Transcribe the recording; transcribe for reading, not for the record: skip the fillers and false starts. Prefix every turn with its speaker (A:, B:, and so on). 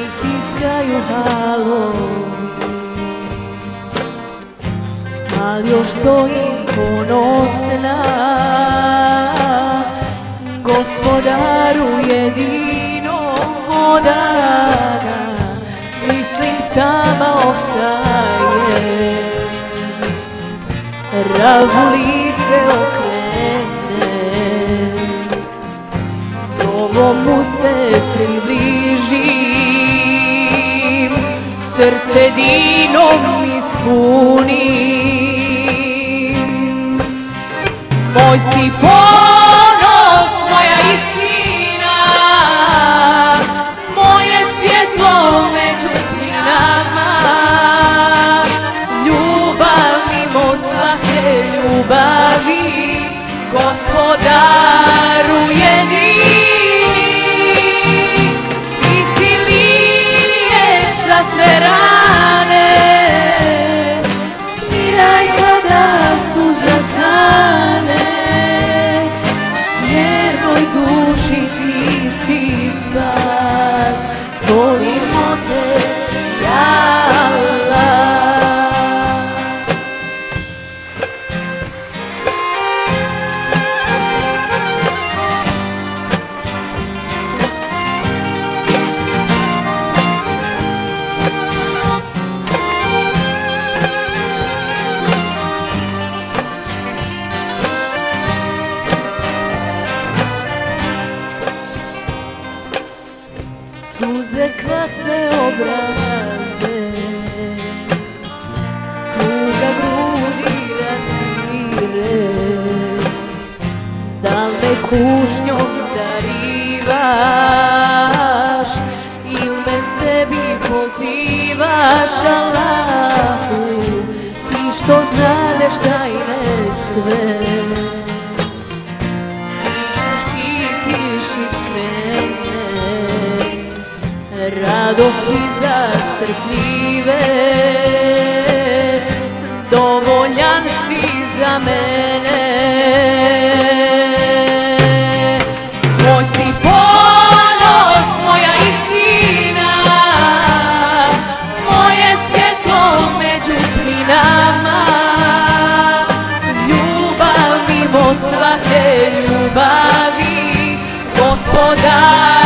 A: pritiskaju halovi, ali još stojim ponosna Gospodaru jedinom od dana. Mislim sama ostaje, ravno lice okrene, novomu se približim, srce dinom ispunim. Moj si ponos, moja istina, moje svjetlo među plinama, ljubav mimo svake ljubavi, Gospodaru jedini. Ti si lijek za sve rane, smiraj kada suza kane, jer moj duši ti si spas. Volimo te, ja Allah. Suze kvase obraze, tuga grudi razmire, da me kušnjom darivaš ili me sebi pozivaš, Allahu, ti što znadeš tajne sve, ti štitiš iz mene radosti zastrpljive, dovoljan si za mene. Moj si ponos, moja istina, moje svjetlo među plinama, ljubav mimo svake ljubavi, Gospodar